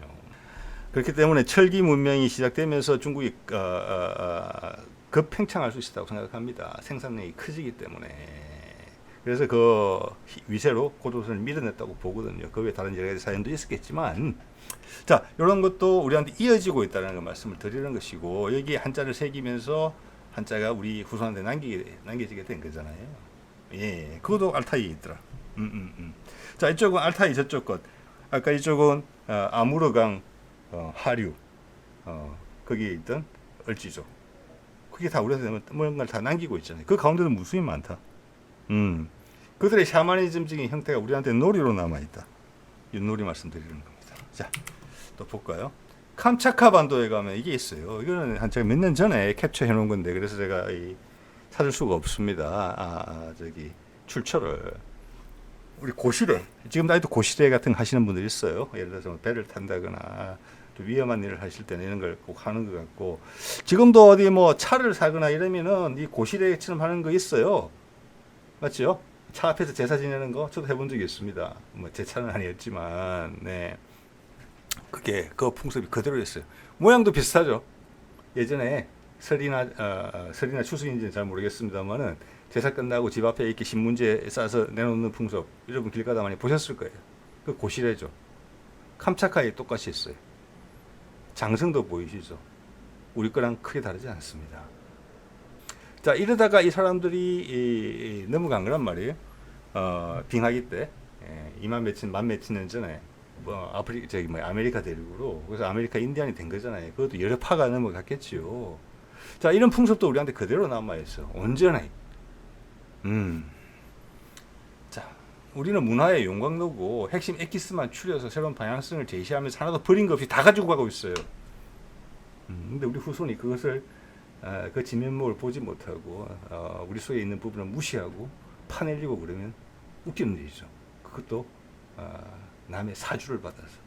그렇기 때문에 철기 문명이 시작되면서 중국이 급팽창할 수 있다고 생각합니다. 생산량이 커지기 때문에. 그래서 그 위세로 고조선을 밀어냈다고 보거든요. 그 외에 다른 여러 가지 사연도 있었겠지만, 자, 이런 것도 우리한테 이어지고 있다는 걸 말씀을 드리는 것이고, 여기 한자를 새기면서 한자가 우리 후손한테 남겨지게 된 거잖아요. 예, 그것도 알타이에 있더라. 자, 이쪽은 알타이, 저쪽 것. 아까 이쪽은 아무르강 하류, 거기에 있던 얼지족. 그게 다 우리한테 뭔가를 다 남기고 있잖아요. 그 가운데도 무수히 많다. 그들의 샤머니즘적인 형태가 우리한테 놀이로 남아있다. 윷놀이 말씀드리는 겁니다. 자, 또 볼까요? 캄차카 반도에 가면 이게 있어요. 이거는 한 제가 몇 년 전에 캡처해 놓은 건데, 그래서 제가 찾을 수가 없습니다. 저기 출처를. 우리 고시대, 지금 아직도 고시대 같은 거 하시는 분들이 있어요. 예를 들어서 배를 탄다거나 좀 위험한 일을 하실 때는 이런 걸 꼭 하는 것 같고, 지금도 어디 뭐 차를 사거나 이러면은 이 고시대처럼 하는 거 있어요. 맞죠? 차 앞에서 제사 지내는 거 저도 해본 적이 있습니다. 뭐 제 차는 아니었지만, 네. 그게 그 풍습이 그대로 있어요. 모양도 비슷하죠. 예전에 설이나 추수인지는 잘 모르겠습니다만은 제사 끝나고 집 앞에 이렇게 신문지에 싸서 내놓는 풍습, 여러분 길 가다 많이 보셨을 거예요. 그 고시래죠. 캄차카에 똑같이 있어요. 장성도 보이시죠? 우리 거랑 크게 다르지 않습니다. 자, 이러다가 이 사람들이 넘어간 거란 말이에요. 빙하기 때 1만 몇천 년 전에 아메리카 대륙으로, 그래서 아메리카 인디안이 된 거잖아요. 그것도 여러 파가 넘어갔겠지요. 자, 이런 풍습도 우리한테 그대로 남아있어. 온전히. 자, 우리는 문화의 용광로고 핵심 엑기스만 추려서 새로운 방향성을 제시하면서 하나도 버린 것 없이 다 가지고 가고 있어요. 근데 우리 후손이 그것을 그 진면목을 보지 못하고 우리 속에 있는 부분을 무시하고 파내리고 그러면 웃기는 일이죠. 그것도 남의 사주를 받아서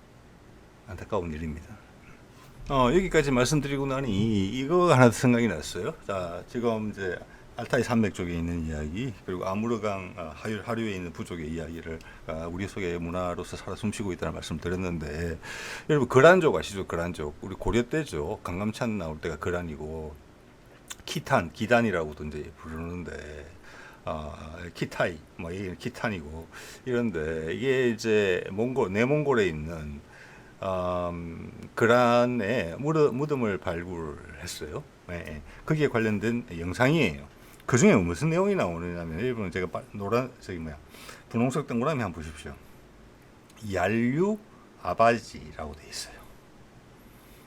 안타까운 일입니다. 여기까지 말씀드리고 나니 이거 하나 생각이 났어요. 자, 지금 이제 알타이 산맥 쪽에 있는 이야기, 그리고 아무르강 하류에 있는 부족의 이야기를 우리 속의 문화로서 살아 숨쉬고 있다는 말씀을 드렸는데, 여러분 거란족 아시죠? 거란족. 우리 고려 때죠. 강감찬 나올 때가 거란이고, 기단이라고도 이제 부르는데, 키타이, 뭐 이게 키탄이고 이런데, 이게 이제 내몽골에 있는 거란의 무덤을 발굴했어요. 예. 거기에 관련된 영상이에요. 그 중에 무슨 내용이 나오느냐면, 일본 제가 분홍색 동그라미 한번 보십시오. 얄류 아바지라고 돼 있어요.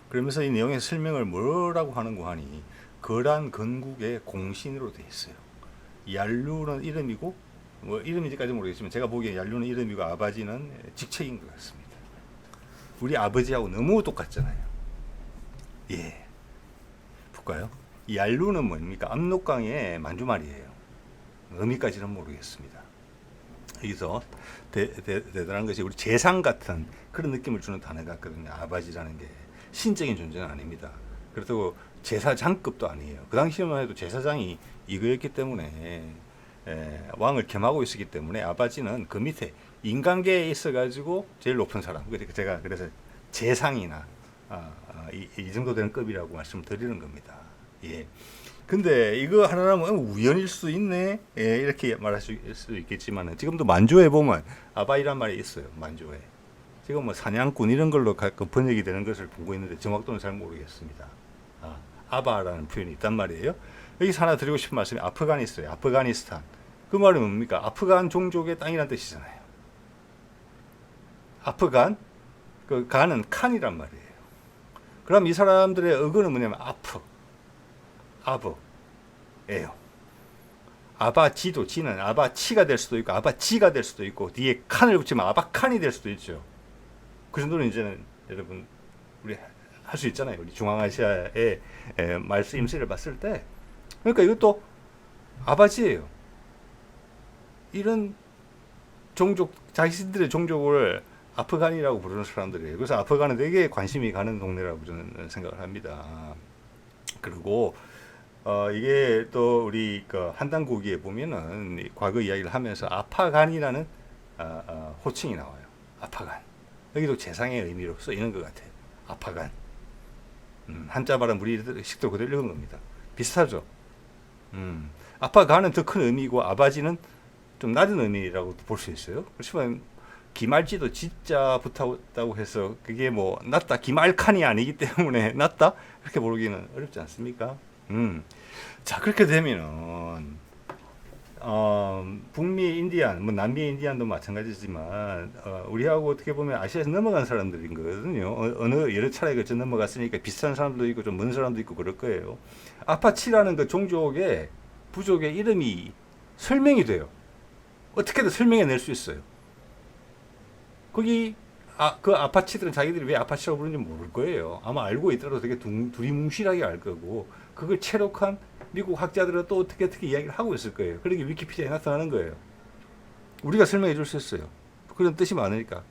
그러면서 이 내용의 설명을 뭐라고 하는고 하니, 거란 건국의 공신으로 돼 있어요. 얄류는 이름이고, 뭐 이름인지까지 모르겠지만 제가 보기에 얄류는 이름이고 아바지는 직책인 것 같습니다. 우리 아버지하고 너무 똑같잖아요. 예. 볼까요? 얄루는 뭡니까? 압록강의 만주말이에요. 의미까지는 모르겠습니다. 여기서 대단한 것이 우리 재상 같은 그런 느낌을 주는 단어 같거든요. 아바지라는 게 신적인 존재는 아닙니다. 그렇다고 제사장급도 아니에요. 그 당시에만 해도 제사장이 이거였기 때문에 왕을 겸하고 있었기 때문에 아바지는 그 밑에 인간계에 있어가지고 제일 높은 사람. 제가 그래서 재상이나 이 정도 되는 급이라고 말씀드리는 겁니다. 예. 근데 이거 하나라면 우연일 수 있네. 예, 이렇게 말할 수 있겠지만, 지금도 만주에 보면 아바이란 말이 있어요. 만주에. 지금 뭐 사냥꾼 이런 걸로 가끔 번역이 되는 것을 보고 있는데 정확도는 잘 모르겠습니다. 아바라는 표현이 있단 말이에요. 여기서 하나 드리고 싶은 말씀이 아프가니스탄. 아프가니스탄. 그 말은 뭡니까? 아프간 종족의 땅이란 뜻이잖아요. 아프간, 그 간은 칸이란 말이에요. 그럼 이 사람들의 어근은 뭐냐면 아버예요. 아바지도, 지는 아바치가 될 수도 있고 아바지가 될 수도 있고 뒤에 칸을 붙이면 아바칸이 될 수도 있죠. 그 정도는 이제는 여러분 우리 할 수 있잖아요. 우리 중앙아시아의 말 쓰임새를 봤을 때. 그러니까 이것도 아바지예요. 이런 종족, 자신들의 종족을 아프간이라고 부르는 사람들이에요. 그래서 아프간은 되게 관심이 가는 동네라고 저는 생각을 합니다. 그리고 이게 또 우리 그 한단고기에 보면은 과거 이야기를 하면서 아파간이라는 호칭이 나와요. 아파간. 여기도 재상의 의미로 쓰이는 것 같아요. 아파간. 한자 발음 우리 식도 그대로 읽은 겁니다. 비슷하죠. 아파간은 더 큰 의미고 아바지는 좀 낮은 의미라고 볼 수 있어요. 그렇지만 기말지도 진짜 붙었다고 해서 그게 뭐 낮다 기말칸이 아니기 때문에 낮다 그렇게 모르기는 어렵지 않습니까? 자 그렇게 되면은 북미 인디안, 뭐 남미 인디안도 마찬가지지만 우리하고 어떻게 보면 아시아에서 넘어간 사람들인 거거든요. 어느 여러 차례 걸쳐 넘어갔으니까 비슷한 사람도 있고 좀 먼 사람도 있고 그럴 거예요. 아파치라는 그 종족의 부족의 이름이 설명이 돼요. 어떻게든 설명해낼 수 있어요. 거기 그 아파치들은 자기들이 왜 아파치라고 부르는지 모를 거예요. 아마 알고 있더라도 되게 두리뭉실하게 알 거고 그걸 체록한 미국 학자들은 또 어떻게 이야기를 하고 있을 거예요. 그러게 위키피디아에 나타나는 거예요. 우리가 설명해 줄 수 있어요. 그런 뜻이 많으니까.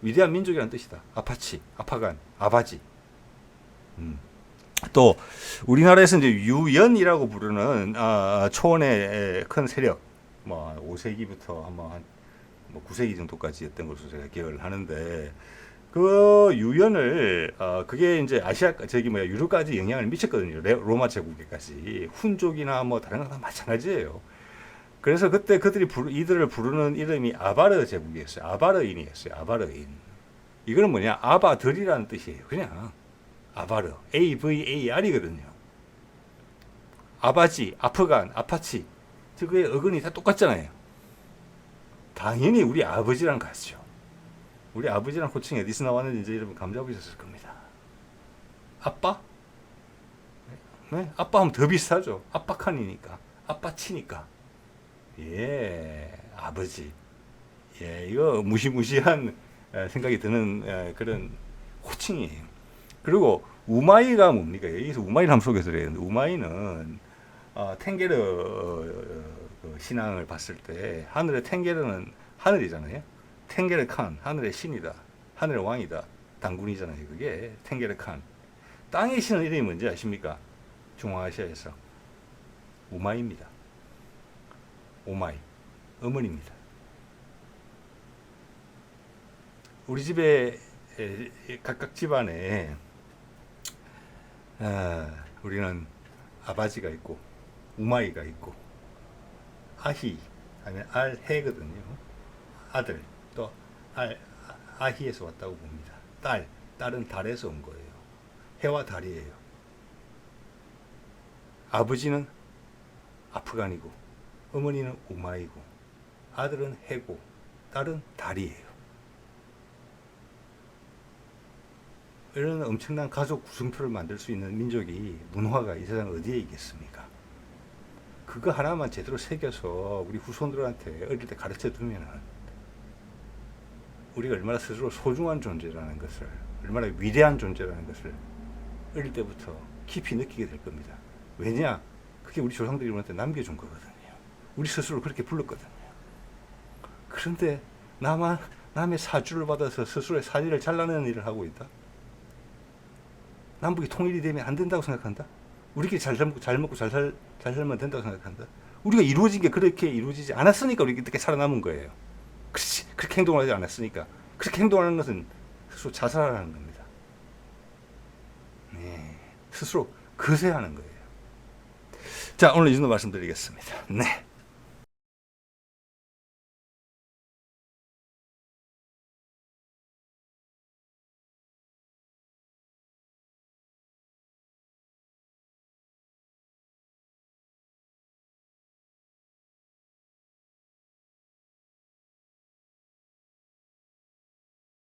위대한 민족이라는 뜻이다. 아파치, 아파간, 아바지. 또 우리나라에서 이제 유연이라고 부르는 초원의 큰 세력, 뭐 5세기부터 한 9세기 정도까지였던 것으로 제가 기억을 하는데 그 유연을 그게 이제 유럽까지 영향을 미쳤거든요. 로마 제국에까지 훈족이나 뭐 다른 거나 마찬가지예요. 그래서 그때 이들을 부르는 이름이 아바르 제국이었어요. 아바르인이었어요. 아바르인. 이거는 뭐냐? 아바들이라는 뜻이에요. 그냥 아바르, AVAR이거든요. 아바지, 아프간, 아파치. 그의 어근이 다 똑같잖아요. 당연히 우리 아버지랑 같죠. 우리 아버지랑 호칭이 어디서 나왔는지 이제 여러분 감 잡으셨을 겁니다. 아빠? 네? 아빠 하면 더 비슷하죠. 아빠칸이니까. 아빠치니까. 예, 아버지. 예, 이거 무시무시한 생각이 드는 그런 호칭이에요. 그리고 우마이가 뭡니까? 여기서 우마이를 한번 소개해드려야 되는데 우마이는 탱게르 신앙을 봤을 때 하늘의 탱게르는 하늘이잖아요. 탱게르 칸, 하늘의 신이다. 하늘의 왕이다. 당군이잖아요. 그게 탱게르 칸. 땅의 신은 이름이 뭔지 아십니까? 중앙아시아에서 우마이입니다. 오마이, 어머니입니다. 우리 집에 각각 집안에 우리는 아바지가 있고 우마이가 있고 아히 아니면 알해거든요. 아들 또 아히에서 왔다고 봅니다. 딸은 달에서 온 거예요. 해와 달이에요. 아버지는 아프간이고 어머니는 우마이고 아들은 해고 딸은 달이에요. 이런 엄청난 가족 구성표를 만들 수 있는 민족이 문화가 이 세상 어디에 있겠습니까? 그거 하나만 제대로 새겨서 우리 후손들한테 어릴 때 가르쳐 두면은 우리가 얼마나 스스로 소중한 존재라는 것을, 얼마나 위대한 존재라는 것을 어릴 때부터 깊이 느끼게 될 겁니다. 왜냐? 그게 우리 조상들이 우리한테 남겨준 거거든요. 우리 스스로 그렇게 불렀거든요. 그런데 남의 사주를 받아서 스스로의 사지를 잘라내는 일을 하고 있다? 남북이 통일이 되면 안 된다고 생각한다? 우리끼리 잘 먹고 잘 살면 된다고 생각한다? 우리가 이루어진 게 그렇게 이루어지지 않았으니까 우리가 이렇게 살아남은 거예요. 그렇지. 그렇게 행동하지 않았으니까. 그렇게 행동하는 것은 스스로 자살하는 겁니다. 네. 스스로 거세하는 거예요. 자, 오늘 이 정도 말씀드리겠습니다. 네.